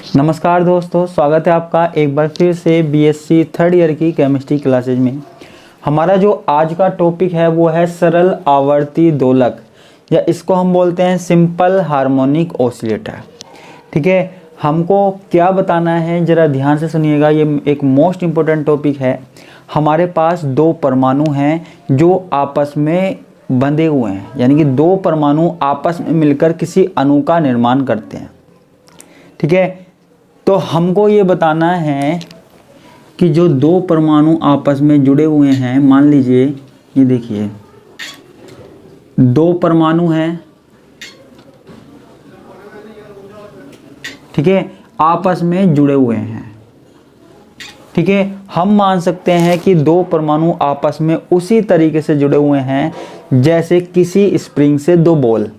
नमस्कार दोस्तों, स्वागत है आपका एक बार फिर से बीएससी थर्ड ईयर की केमिस्ट्री क्लासेज में। हमारा जो आज का टॉपिक है वो है सरल आवर्ती दोलक, या इसको हम बोलते हैं सिंपल हार्मोनिक ऑसिलेटर। ठीक है, हमको क्या बताना है ज़रा ध्यान से सुनिएगा। ये एक मोस्ट इम्पोर्टेंट टॉपिक है। हमारे पास दो परमाणु हैं जो आपस में बंधे हुए हैं, यानी कि दो परमाणु आपस में मिलकर किसी अणु का निर्माण करते हैं। ठीक है, तो हमको ये बताना है कि जो दो परमाणु आपस में जुड़े हुए हैं, मान लीजिए ये देखिए दो परमाणु हैं, ठीक है, आपस में जुड़े हुए हैं। ठीक है, हम मान सकते हैं कि दो परमाणु आपस में उसी तरीके से जुड़े हुए हैं जैसे किसी स्प्रिंग से दो बॉल।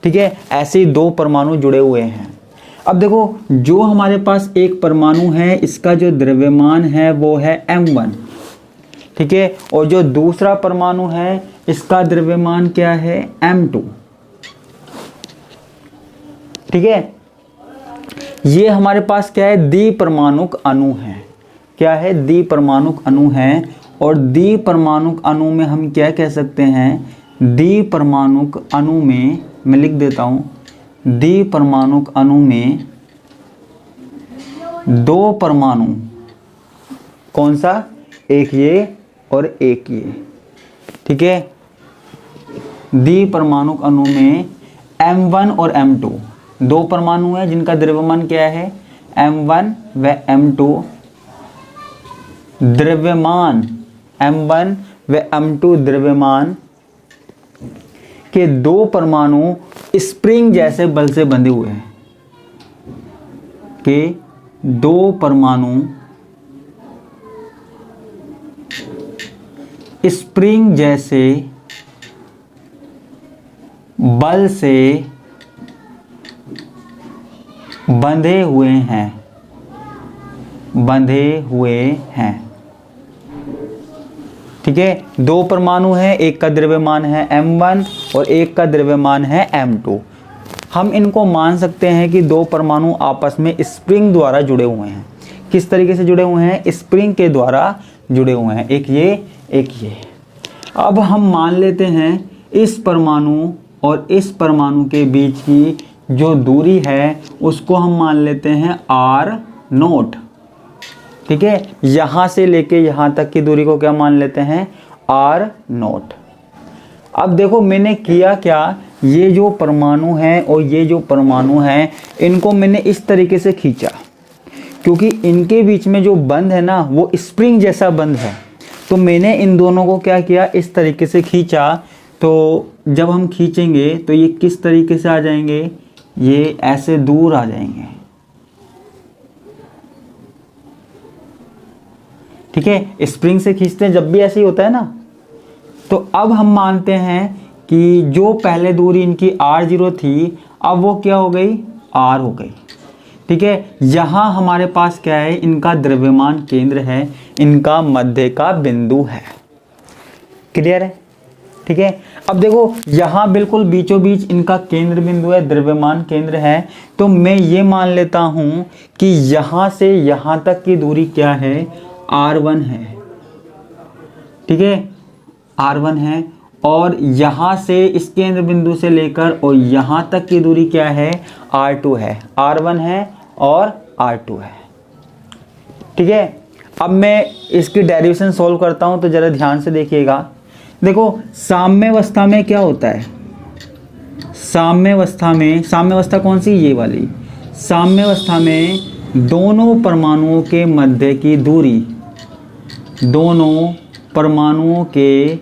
ठीक है, ऐसे ही दो परमाणु जुड़े हुए हैं। अब देखो, जो हमारे पास एक परमाणु है इसका जो द्रव्यमान है वो है m1। ठीक है, और जो दूसरा परमाणु है इसका द्रव्यमान क्या है, m2। ठीक है, ये हमारे पास क्या है, द्विपरमाणुक अणु है। क्या है, द्विपरमाणुक अणु है। और द्विपरमाणुक अणु में हम क्या कह सकते हैं, द्विपरमाणुक अणु में मैं लिख देता हूं, द्विपरमाणुक अणु में दो परमाणु, कौन सा, एक ये और एक ये। ठीक है, द्विपरमाणुक अणु में m1 और m2 दो परमाणु हैं जिनका द्रव्यमान क्या है, m1 व m2। द्रव्यमान m1 व m2 द्रव्यमान के दो परमाणु स्प्रिंग जैसे बल से बंधे हुए हैं, के दो परमाणु स्प्रिंग जैसे बल से बंधे हुए हैं, बंधे हुए हैं। ठीक है, दो परमाणु हैं, एक का द्रव्यमान है m1 और एक का द्रव्यमान है m2। हम इनको मान सकते हैं कि दो परमाणु आपस में स्प्रिंग द्वारा जुड़े हुए हैं। किस तरीके से जुड़े हुए हैं, स्प्रिंग के द्वारा जुड़े हुए हैं, एक ये एक ये। अब हम मान लेते हैं इस परमाणु और इस परमाणु के बीच की जो दूरी है उसको हम मान लेते हैं r0। ठीक है, यहां से लेके यहां तक की दूरी को क्या मान लेते हैं, r0। अब देखो मैंने किया क्या, ये जो परमाणु है और ये जो परमाणु है इनको मैंने इस तरीके से खींचा, क्योंकि इनके बीच में जो बंध है ना वो स्प्रिंग जैसा बंध है। तो मैंने इन दोनों को क्या किया, इस तरीके से खींचा। तो जब हम खींचेंगे तो ये किस तरीके से आ जाएंगे, ये ऐसे दूर आ जाएंगे। ठीक है, स्प्रिंग से खींचते हैं जब भी ऐसे ही होता है ना। तो अब हम मानते हैं कि जो पहले दूरी इनकी r0 थी, अब वो क्या हो गई, r हो गई। ठीक है, यहां हमारे पास क्या है, इनका द्रव्यमान केंद्र है, इनका मध्य का बिंदु है। क्लियर है। ठीक है, अब देखो यहां बिल्कुल बीचों बीच इनका केंद्र बिंदु है, द्रव्यमान केंद्र है। तो मैं ये मान लेता हूं कि यहां से यहां तक की दूरी क्या है, r1 है। ठीक है, r1 है। और यहां से इस केंद्र बिंदु से लेकर और यहां तक की दूरी क्या है, r2 है। r1 है और r2 है। ठीक है, अब मैं इसकी डेरिवेशन सॉल्व करता हूं, तो जरा ध्यान से देखिएगा। देखो साम्यावस्था में क्या होता है, साम्यावस्था में, साम्यावस्था कौन सी, ये वाली। साम्यावस्था में दोनों परमाणुओं के मध्य की दूरी, दोनों परमाणुओं के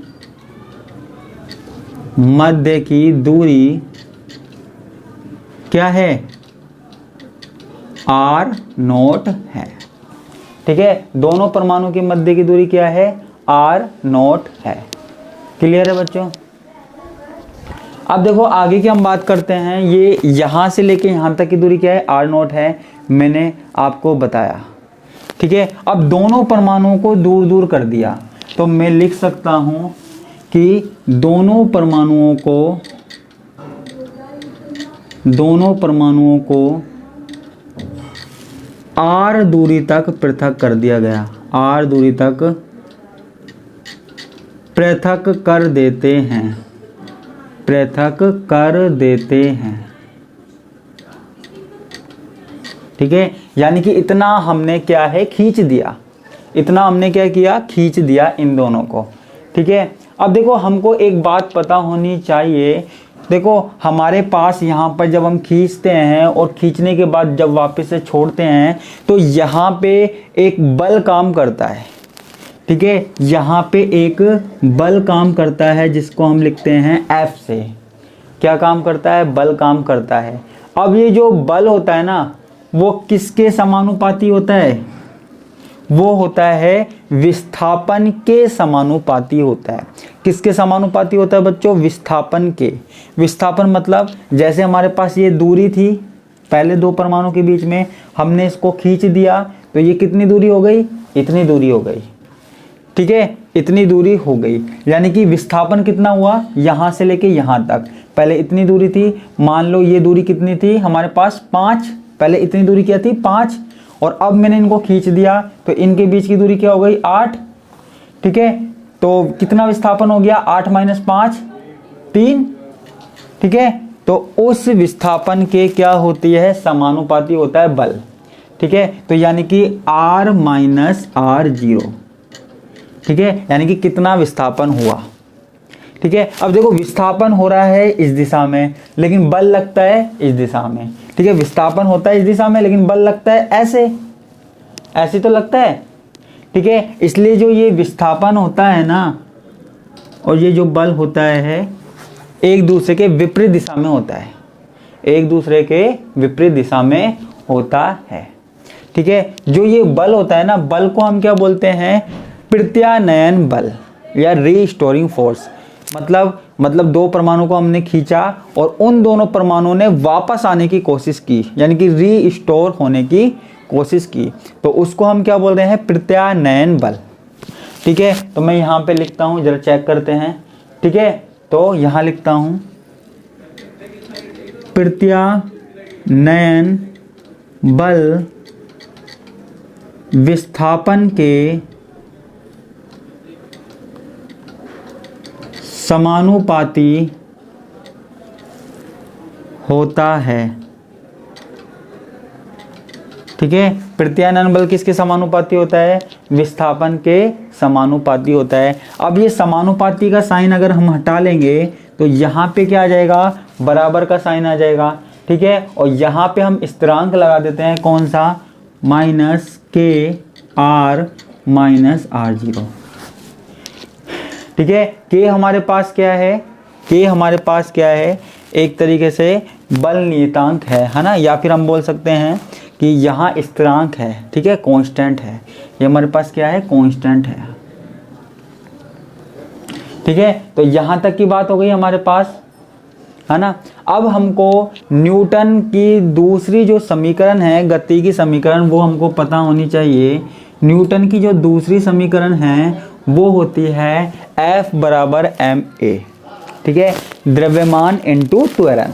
मध्य की दूरी क्या है, r0 है। ठीक है, दोनों परमाणु के मध्य की दूरी क्या है, r0 है। क्लियर है बच्चों। अब देखो आगे की हम बात करते हैं। ये यहां से लेके यहां तक की दूरी क्या है, r0 है, मैंने आपको बताया। ठीक है, अब दोनों परमाणुओं को दूर दूर कर दिया, तो मैं लिख सकता हूं कि दोनों परमाणुओं को r दूरी तक पृथक कर दिया गया, r दूरी तक पृथक कर देते हैं, पृथक कर देते हैं। ठीक है, यानी कि इतना हमने क्या है, खींच दिया, इतना हमने क्या किया, खींच दिया इन दोनों को। ठीक है, अब देखो हमको एक बात पता होनी चाहिए, देखो हमारे पास यहाँ पर जब हम खींचते हैं और खींचने के बाद जब वापस से छोड़ते हैं तो यहाँ पे एक बल काम करता है। ठीक है, यहाँ पे एक बल काम करता है जिसको हम लिखते हैं F से। क्या काम करता है, बल काम करता है। अब ये जो बल होता है ना वो किसके समानुपाती होता है, वो होता है विस्थापन के समानुपाती होता है। किसके समानुपाती होता है बच्चों, विस्थापन के। विस्थापन मतलब जैसे हमारे पास ये दूरी थी पहले दो परमाणु के बीच में, हमने इसको खींच दिया तो ये कितनी दूरी हो गई, इतनी दूरी हो गई। ठीक है, इतनी दूरी हो गई, यानी कि विस्थापन कितना हुआ, यहाँ से लेके यहाँ तक। पहले इतनी दूरी थी, मान लो ये दूरी कितनी थी हमारे पास 5, पहले इतनी दूरी क्या थी 5, और अब मैंने इनको खींच दिया तो इनके बीच की दूरी क्या हो गई 8। ठीक है, तो कितना विस्थापन हो गया, 8 - 5 3। ठीक है, तो उस विस्थापन के क्या होती है, समानुपाती होता है बल। ठीक है, तो यानी कि R - R0। ठीक है, यानी कि कितना विस्थापन हुआ। ठीक है, अब देखो विस्थापन हो रहा है इस दिशा में लेकिन बल लगता है इस दिशा में। ठीक है, विस्थापन होता है इस दिशा में लेकिन बल लगता है ऐसे, ऐसे तो लगता है। ठीक है, इसलिए जो ये विस्थापन होता है ना और ये जो बल होता है एक दूसरे के विपरीत दिशा में होता है, एक दूसरे के विपरीत दिशा में होता है। ठीक है, जो ये बल होता है ना, बल को हम क्या बोलते हैं, प्रत्यानयन बल या रीस्टोरिंग फोर्स। मतलब दो परमाणु को हमने खींचा और उन दोनों परमाणुओं ने वापस आने की कोशिश की, यानी कि रीस्टोर होने की कोशिश की, तो उसको हम क्या बोल रहे हैं, प्रत्यानयन बल। ठीक है, तो मैं यहाँ पे लिखता हूँ, जरा चेक करते हैं। ठीक है, तो यहाँ लिखता हूँ प्रत्यानयन बल विस्थापन के समानुपाती होता है। ठीक है, प्रत्यानयन बल किसके समानुपाती होता है, विस्थापन के समानुपाती होता है। अब ये समानुपाती का साइन अगर हम हटा लेंगे तो यहाँ पे क्या आ जाएगा, बराबर का साइन आ जाएगा। ठीक है, और यहाँ पे हम स्थिरांक लगा देते हैं, कौन सा, -KR - R0। ठीक है, के हमारे पास क्या है, के हमारे पास क्या है, एक तरीके से बल नियतांक है ना, या फिर हम बोल सकते हैं कि यहाँ स्थिरांक है। ठीक है, कांस्टेंट है, ये हमारे पास क्या है, कांस्टेंट है। ठीक है, तो यहाँ तक की बात हो गई हमारे पास, है ना। अब हमको न्यूटन की दूसरी जो समीकरण है, गति की समीकरण, वो हमको पता होनी चाहिए। न्यूटन की जो दूसरी समीकरण है वो होती है F = ma। ठीक है, द्रव्यमान इंटू त्वरण।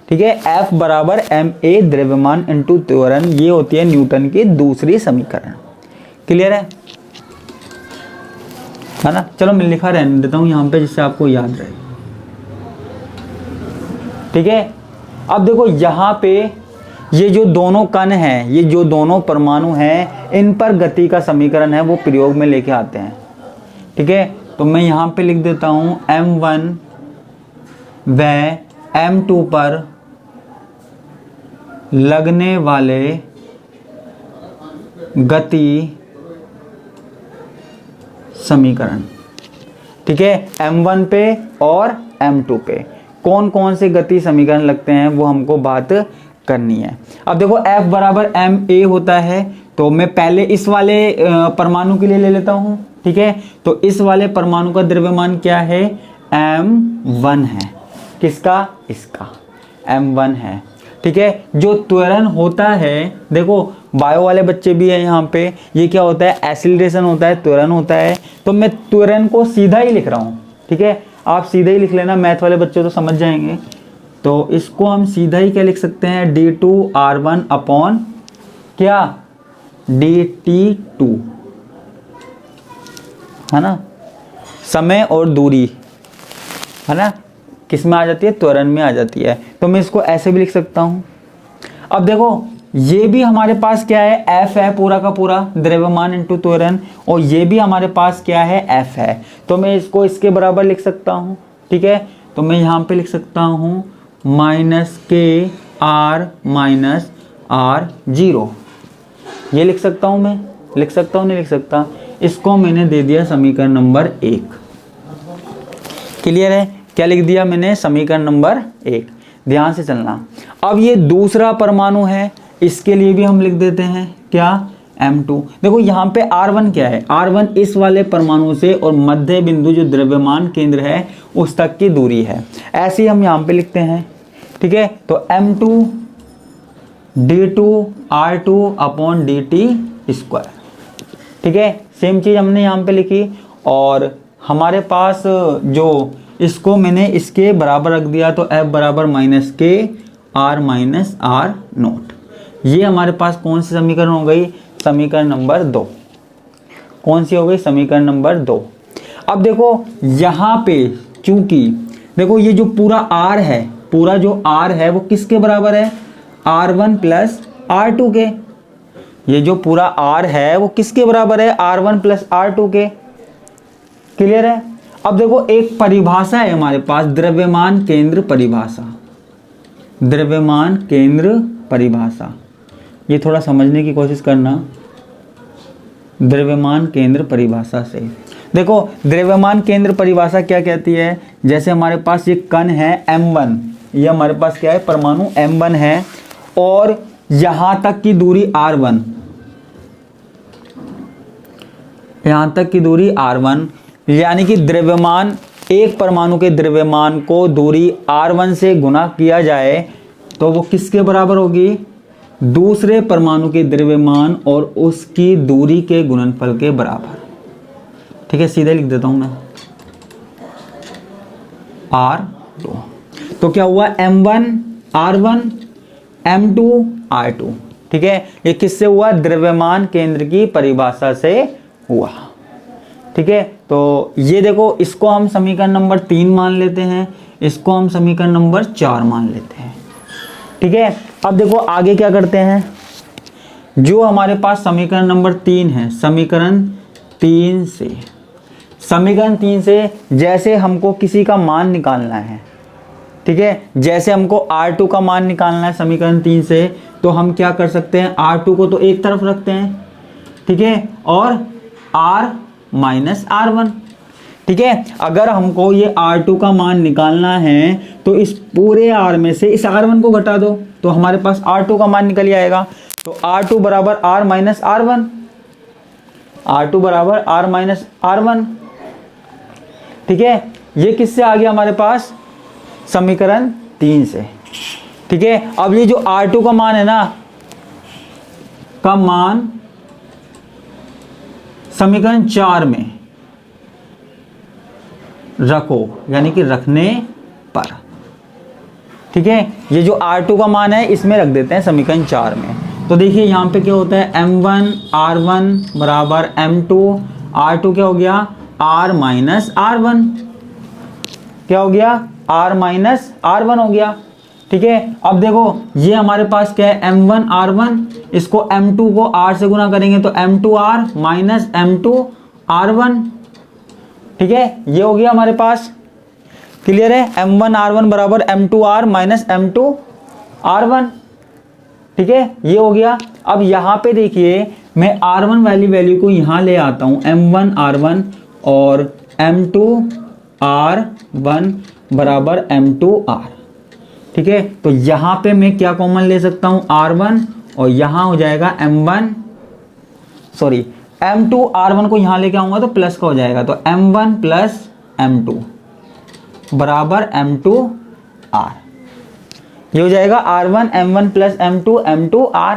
ठीक है, F = ma, द्रव्यमान इंटू त्वरण, ये होती है न्यूटन की दूसरी समीकरण। क्लियर है ना। चलो मैं लिखा रहने देता हूँ यहाँ पे जिससे आपको याद रहे। ठीक है, अब देखो यहाँ पे ये जो दोनों कण हैं, ये जो दोनों परमाणु हैं, इन पर गति का समीकरण है वो प्रयोग में लेके आते हैं। ठीक है, तो मैं यहाँ पे लिख देता हूँ m1 व m2 पर लगने वाले गति समीकरण। ठीक है, m1 पे और m2 पे कौन कौन से गति समीकरण लगते हैं वो हमको बात करनी है। अब देखो F = ma होता है, तो मैं पहले इस वाले परमाणु के लिए ले लेता हूँ। ठीक है, तो इस वाले परमाणु का द्रव्यमान क्या है, m1 है। किसका, इसका m1 है। ठीक है, जो त्वरण होता है, देखो बायो वाले बच्चे भी हैं यहाँ पे, ये क्या होता है, एक्सीलरेशन होता है, त्वरण होता है। तो मैं त्वरण को सीधा ही लिख रहा हूँ। ठीक है, आप सीधा ही लिख लेना, मैथ वाले बच्चे तो समझ जाएंगे। तो इसको हम सीधा ही क्या लिख सकते हैं, d2r1 अपॉन क्या, dt2, है ना, समय और दूरी, है ना, किस में आ जाती है, त्वरण में आ जाती है। तो मैं इसको ऐसे भी लिख सकता हूं। अब देखो ये भी हमारे पास क्या है, f है पूरा का पूरा, द्रव्यमान इंटू त्वरण, और ये भी हमारे पास क्या है, f है। तो मैं इसको इसके बराबर लिख सकता हूं, ठीक है। तो मैं यहाँ पे लिख सकता हूं -KR-R0, ये लिख सकता हूं, मैं लिख सकता हूं, नहीं लिख सकता। इसको मैंने दे दिया समीकरण नंबर 1। क्लियर है, क्या लिख दिया मैंने, समीकरण नंबर 1। ध्यान से चलना। अब ये दूसरा परमाणु है, इसके लिए भी हम लिख देते हैं क्या, M2। देखो यहाँ पे R1 क्या है, R1 इस वाले परमाणु से और मध्य बिंदु जो द्रव्यमान केंद्र है उस तक की दूरी है, ऐसे ही हम यहाँ पे लिखते हैं, ठीक है। तो M2 d2R2/dt², ठीक है। सेम चीज हमने यहाँ पे लिखी, और हमारे पास जो इसको मैंने इसके बराबर रख दिया, तो F बराबर -KR-R0। ये हमारे पास कौन सी समीकरण हो गई, समीकरण नंबर 2। कौन सी हो गई, समीकरण नंबर 2। अब देखो यहाँ पे चूंकि देखो ये जो पूरा R है, पूरा जो R है वो किसके बराबर है, R1 प्लस R2 के। ये जो पूरा R है वो किसके बराबर है, R1 प्लस R2 के। क्लियर है। अब देखो एक परिभाषा है हमारे पास, द्रव्यमान केंद्र परिभाषा, द्रव्यमान केंद्र परिभाषा, ये थोड़ा समझने की कोशिश करना। द्रव्यमान केंद्र परिभाषा से देखो, द्रव्यमान केंद्र परिभाषा क्या कहती है, जैसे हमारे पास ये कण है M1, ये हमारे पास क्या है, परमाणु M1 है, और यहां तक की दूरी R1, यहां तक की दूरी R1, यानी कि द्रव्यमान, एक परमाणु के द्रव्यमान को दूरी R1 से गुना किया जाए तो वो किसके बराबर होगी, दूसरे परमाणु के द्रव्यमान और उसकी दूरी के गुणनफल के बराबर। ठीक है, सीधे लिख देता हूं मैं R2। तो क्या हुआ, M1 R1 M2 R2। ठीक है, ये किससे हुआ, द्रव्यमान केंद्र की परिभाषा से हुआ। ठीक है, तो ये देखो, इसको हम समीकरण नंबर 3 मान लेते हैं, इसको हम समीकरण नंबर 4 मान लेते हैं। ठीक है, अब देखो आगे क्या करते हैं, जो हमारे पास समीकरण नंबर 3 है, समीकरण 3 से जैसे हमको किसी का मान निकालना है, ठीक है, जैसे हमको R2 का मान निकालना है समीकरण 3 से, तो हम क्या कर सकते हैं, R2 को तो एक तरफ रखते हैं, ठीक है, और R माइनस R1। ठीक है, अगर हमको ये R2 का मान निकालना है तो इस पूरे R में से इस R1 को घटा दो, तो हमारे पास R2 का मान निकल आएगा। तो R2 बराबर R माइनस R1, R2 बराबर R माइनस R1। ठीक है, ये किससे आ गया हमारे पास, समीकरण 3 से। ठीक है, अब ये जो R2 का मान है ना, का मान समीकरण 4 में रखो, यानी कि रखने पर। ठीक है, ये जो R2 का मान है इसमें रख देते हैं समीकरण 4 में। तो देखिए यहाँ पे क्या होता है, M1 R1 बराबर M2 R2 क्या हो गया, R माइनस R1, क्या हो गया, R माइनस R1 हो गया। ठीक है, अब देखो ये हमारे पास क्या है, M1 R1, इसको M2 को R से गुना करेंगे तो M2R माइनस M2 R1। ठीक है, ये हो गया हमारे पास। क्लियर है, M1 R1 बराबर M2R माइनस M2 R1। ठीक है, ये हो गया। अब यहाँ पे देखिए, मैं R1 वाली वैल्यू को यहाँ ले आता हूँ, M1 R1 और M2 R1 बराबर M2 R। ठीक है, तो यहाँ पे मैं क्या कॉमन ले सकता हूँ, R1, और यहाँ हो जाएगा M2 R1 को यहाँ लेके आऊंगा तो प्लस का हो जाएगा, तो M1 प्लस M2 बराबर M2 R। ये हो जाएगा R1 M1 plus M2 R।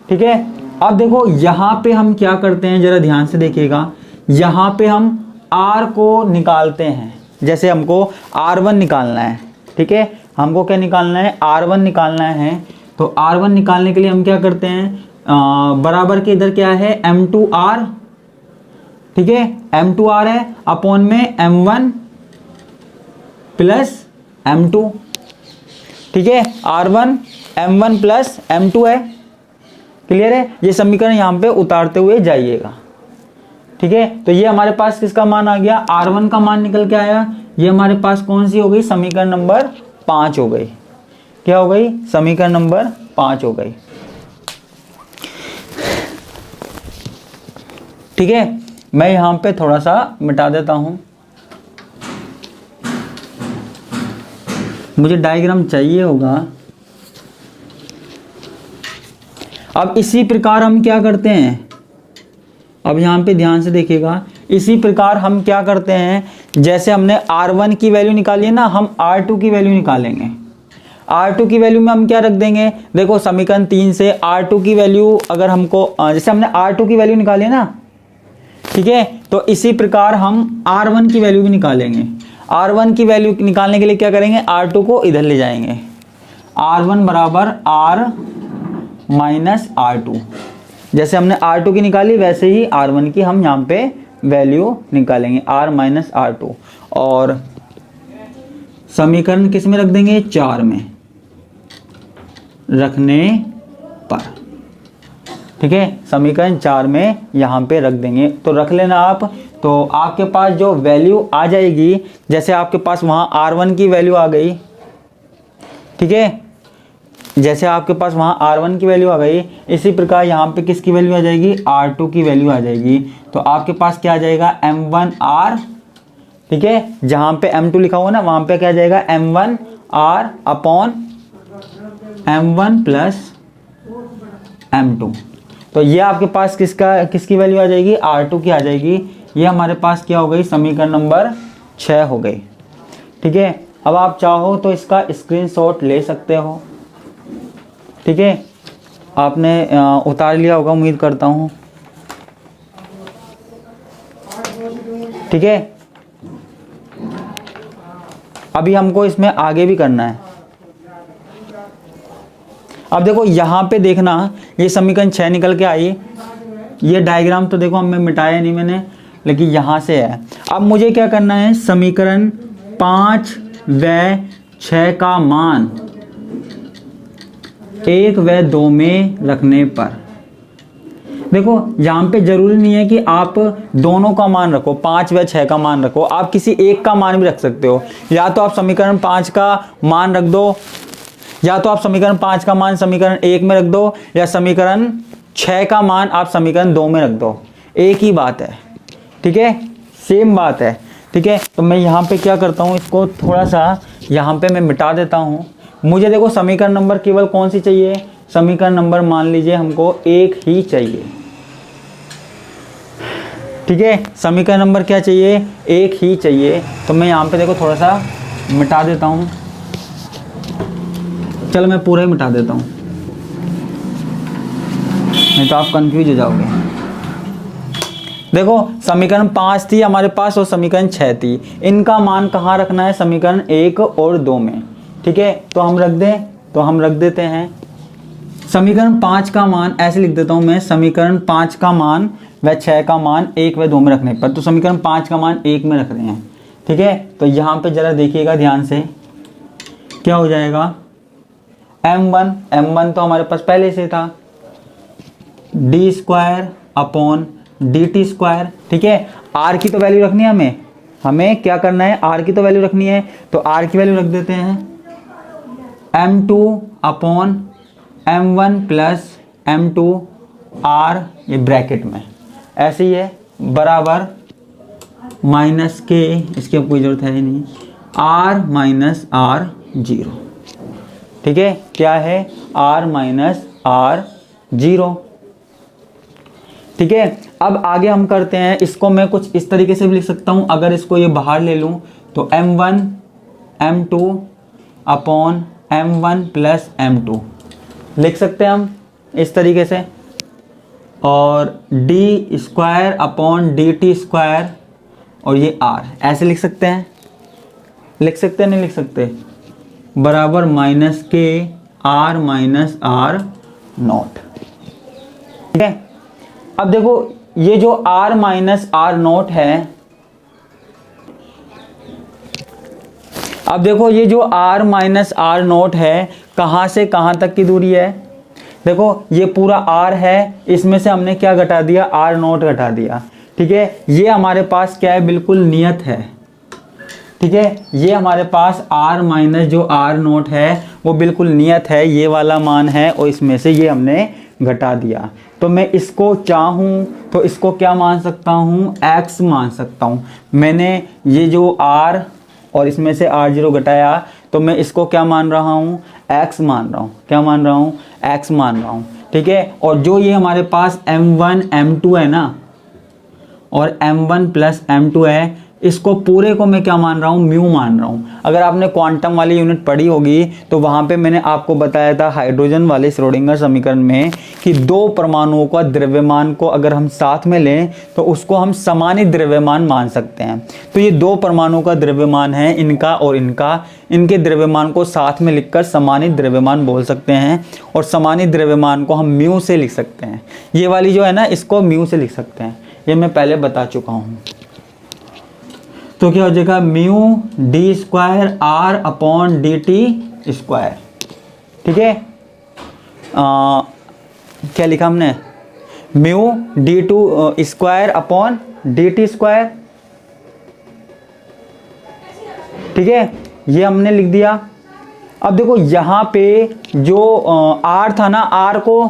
ठीक है, अब देखो यहाँ पे हम क्या करते हैं, जरा ध्यान से देखिएगा, यहाँ पे हम R को निकालते हैं। जैसे हमको R1 निकालना है, ठीक है, हमको क्या निकालना है, R1 निकालना है। तो R1 निकालने के लिए हम क्या करते हैं, बराबर के इधर क्या है M2R, ठीक है M2R है अपॉन में M1 प्लस M2, ठीक है R1 M1 प्लस M2 है। क्लियर है? ये समीकरण यहाँ पे उतारते हुए जाइएगा, ठीक है। तो ये हमारे पास किसका मान आ गया, R1 का मान निकल के आया। ये हमारे पास कौन सी हो गई, समीकरण नंबर 5 हो गई। क्या हो गई, समीकरण नंबर 5 हो गई, ठीक है। मैं यहां पे थोड़ा सा मिटा देता हूं, मुझे डायग्राम चाहिए होगा। अब इसी प्रकार हम क्या करते हैं, अब यहां पे ध्यान से देखिएगा, इसी प्रकार हम क्या करते हैं, जैसे हमने R1 की वैल्यू निकाली है ना, हम R2 की वैल्यू निकालेंगे। R2 की वैल्यू में हम क्या रख देंगे, देखो समीकरण 3 से R2 की वैल्यू अगर हमको, जैसे हमने R2 की वैल्यू निकाली है ना, ठीक है, तो इसी प्रकार हम R1 की वैल्यू भी निकालेंगे। R1 की वैल्यू निकालने के लिए क्या करेंगे, R2 को इधर ले जाएंगे, R1 बराबर R माइनस R2। जैसे हमने R2 की निकाली वैसे ही R1 की हम यहाँ पे वैल्यू निकालेंगे, R माइनस R2। और समीकरण किस में रख देंगे, 4 में रखने पर, ठीक है, समीकरण 4 में यहाँ पे रख देंगे। तो रख लेना आप, तो आपके पास जो वैल्यू आ जाएगी, जैसे आपके पास वहाँ R1 की वैल्यू आ गई, ठीक है, जैसे आपके पास वहाँ R1 की वैल्यू आ गई, इसी प्रकार यहाँ पे किसकी वैल्यू आ जाएगी, R2 की वैल्यू आ जाएगी। तो आपके पास क्या आ जाएगा, M1R, ठीक है, जहाँ पे M2 लिखा हुआ ना वहाँ पे क्या आ जाएगा, M1R upon M1 plus M2। तो ये आपके पास किसकी वैल्यू आ जाएगी, R2 की आ जाएगी। ये हमारे पास क्या हो गई, समीकरण नंबर 6 हो गई, ठीक है। अब आप चाहो तो इसका स्क्रीनशॉट ले सकते हो, ठीक है, आपने उतार लिया होगा उम्मीद करता हूँ, ठीक है। अभी हमको इसमें आगे भी करना है। अब देखो यहाँ पे देखना, ये समीकरण 6 निकल के आई, ये डायग्राम तो देखो हमें मिटाया नहीं मैंने, लेकिन यहाँ से है। अब मुझे क्या करना है, समीकरण 5 व 6 का मान 1 व 2 में रखने पर, देखो यहाँ पे जरूरी नहीं है कि आप दोनों का मान रखो, 5 व 6 का मान रखो, आप किसी एक का मान भी रख सकते हो। या तो आप समीकरण 5 का मान रख दो, या तो आप समीकरण 5 का मान समीकरण 1 में रख दो, या समीकरण 6 का मान आप समीकरण 2 में रख दो, एक ही बात है, ठीक है, सेम बात है, ठीक है। तो मैं यहाँ पे क्या करता हूँ, इसको थोड़ा सा यहाँ पे मैं मिटा देता हूँ। मुझे देखो समीकरण नंबर केवल कौन सी चाहिए, समीकरण नंबर मान लीजिए हमको 1 ही चाहिए, ठीक है, समीकरण नंबर क्या चाहिए, 1 ही चाहिए। तो मैं यहाँ पे देखो थोड़ा सा मिटा देता हूँ, चलो मैं पूरा ही मिटा देता हूँ, नहीं तो आप कंफ्यूज हो जाओगे। देखो समीकरण 5 थी हमारे पास और समीकरण 6 थी, इनका मान कहाँ रखना है, समीकरण 1 और 2 में, ठीक है। तो हम रख दें, तो हम रख देते हैं समीकरण 5 का मान, ऐसे लिख देता हूँ मैं, समीकरण 5 का मान व 6 का मान 1 व 2 में रखने पर। तो समीकरण 5 का मान 1 में रख रहे हैं, ठीक है। तो यहाँ पे जरा देखिएगा ध्यान से, क्या हो जाएगा, M1 तो हमारे पास पहले से था, D square upon dt square, ठीक है। R की तो वैल्यू रखनी है, हमें क्या करना है, R की तो वैल्यू रखनी है, तो R की वैल्यू रख देते हैं M2 upon M1 plus M2 R, ये ब्रैकेट में ऐसे ही है, बराबर माइनस के, इसकी अब कोई जरूरत है ही नहीं, R माइनस R0, ठीक है, क्या है, R माइनस R0, ठीक है। अब आगे हम करते हैं, इसको मैं कुछ इस तरीके से भी लिख सकता हूं, अगर इसको ये बाहर ले लूं तो M1 M2 upon M1 plus M2 लिख सकते हैं हम इस तरीके से, और D square upon dt square, और ये R ऐसे लिख सकते हैं, नहीं लिख सकते, बराबर माइनस के R माइनस R0, ठीक है। अब देखो ये जो r माइनस आर नोट है, अब देखो ये जो r माइनस आर नोट है कहाँ से कहाँ तक की दूरी है। देखो ये पूरा r है, इसमें से हमने क्या घटा दिया, r नोट घटा दिया। ठीक है, ये हमारे पास क्या है, बिल्कुल नियत है। ठीक है, ये हमारे पास r माइनस जो r नोट है वो बिल्कुल नियत है, ये वाला मान है और इसमें से ये हमने घटा दिया। तो मैं इसको चाहूँ तो इसको क्या मान सकता हूँ, x मान सकता हूँ। मैंने ये जो r और इसमें से r0 घटाया तो मैं इसको क्या मान रहा हूँ, x मान रहा हूँ। क्या मान रहा हूँ, x मान रहा हूँ। ठीक है, और जो ये हमारे पास m1 m2 है ना, और m1 प्लस m2 है, इसको पूरे को मैं क्या मान रहा हूँ, म्यू मान रहा हूँ। अगर आपने क्वांटम वाली यूनिट पढ़ी होगी तो वहाँ पे मैंने आपको बताया था हाइड्रोजन वाले श्रोडिंगर समीकरण में कि दो परमाणुओं का द्रव्यमान को अगर हम साथ में लें तो उसको हम समानित द्रव्यमान मान सकते हैं। तो ये दो परमाणुओं का द्रव्यमान है, इनका और इनका, इनके द्रव्यमान को साथ में लिखकर समानित द्रव्यमान बोल सकते हैं। और समानित द्रव्यमान को हम म्यू से लिख सकते हैं। ये वाली जो है ना, इसको म्यू से लिख सकते हैं, ये मैं पहले बता चुका हूँ। तो क्या हो जाएगा, mu d square r upon d t square. ठीक है, क्या लिखा हमने, mu d two square upon d t square. ठीक है, ये हमने लिख दिया। अब देखो यहाँ पे जो आर था ना, आर को,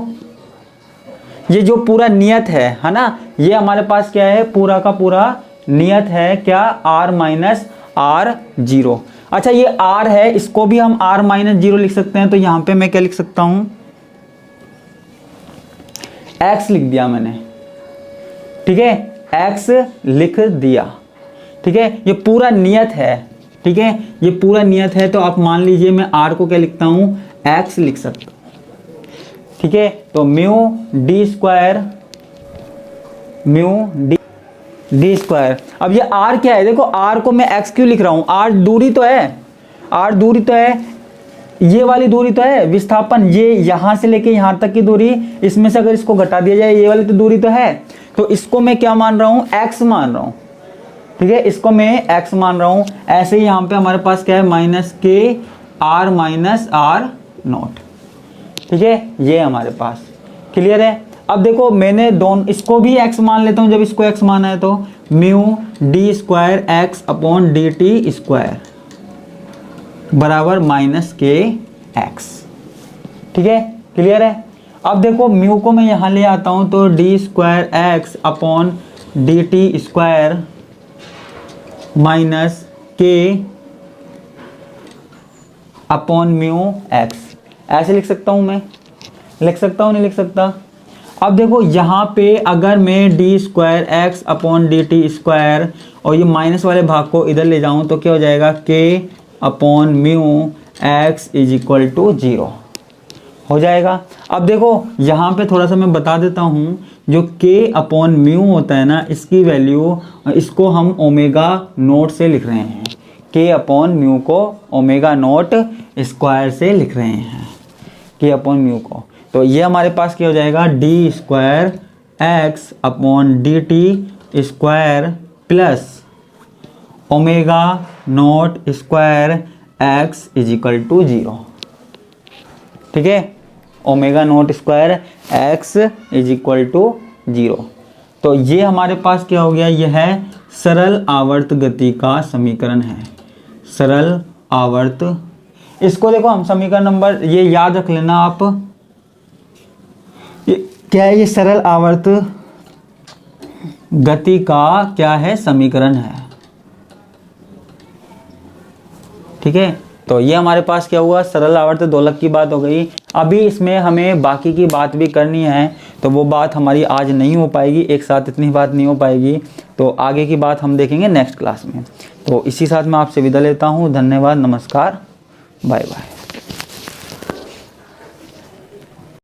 ये जो पूरा नियत है ना, ये हमारे पास क्या है, पूरा का पूरा नियत है क्या, r माइनस आर जीरो। अच्छा ये r है, इसको भी हम r माइनस जीरो लिख सकते हैं। तो यहां पे मैं क्या लिख सकता हूं, x लिख दिया मैंने। ठीक है, x लिख दिया। ठीक है, ये पूरा नियत है। ठीक है, ये पूरा नियत है। तो आप मान लीजिए मैं r को क्या लिखता हूं, x लिख सकता हूं। ठीक है, तो mu d square, mu d square. अब ये r क्या है, देखो r को मैं x क्यों लिख रहा हूँ, r दूरी तो है, r दूरी तो है, ये वाली दूरी तो है विस्थापन, ये यहाँ से लेके यहाँ तक की दूरी, इसमें से अगर इसको घटा दिया जाए ये वाली तो दूरी तो है। तो इसको मैं क्या मान रहा हूँ, x मान रहा हूँ। ठीक है, इसको मैं x मान रहा हूँ। ऐसे ही यहाँ पे हमारे पास क्या है, माइनस के r माइनस आर नॉट। ठीक है, ये हमारे पास क्लियर है। अब देखो मैंने दोनों, इसको भी x मान लेता हूं, जब इसको x माना है तो mu d square x upon d t square बराबर माइनस के एक्स। ठीक है, क्लियर है। अब देखो म्यू को मैं यहां ले आता हूं तो D square x upon d t square minus के अपॉन म्यू एक्स, ऐसे लिख सकता हूं मैं, लिख सकता हूं नहीं लिख सकता। अब देखो यहाँ पे अगर मैं D square x upon d t square और ये माइनस वाले भाग को इधर ले जाऊँ तो क्या हो जाएगा, k upon mu x is equal to 0 हो जाएगा। अब देखो यहाँ पे थोड़ा सा मैं बता देता हूँ, जो के अपॉन म्यू होता है ना, इसकी वैल्यू, इसको हम ओमेगा नोट से लिख रहे हैं। के अपॉन म्यू को ओमेगा नोट स्क्वायर से लिख रहे हैं, के अपॉन म्यू को। तो ये हमारे पास क्या हो जाएगा, d square x upon d t square plus omega naught square x is equal to 0। ठीक है, omega naught square x is equal to 0। तो ये हमारे पास क्या हो गया, यह है सरल आवर्त गति का समीकरण है, सरल आवर्त। इसको देखो हम समीकरण नंबर, ये याद रख लेना आप, क्या है, ये सरल आवर्त गति का क्या है, समीकरण है। ठीक है, तो ये हमारे पास क्या हुआ, सरल आवर्त दोलक की बात हो गई। अभी इसमें हमें बाकी की बात भी करनी है, तो वो बात हमारी आज नहीं हो पाएगी, एक साथ इतनी बात नहीं हो पाएगी। तो आगे की बात हम देखेंगे नेक्स्ट क्लास में। तो इसी साथ मैं आपसे विदा लेता हूँ। धन्यवाद, नमस्कार, बाय बाय।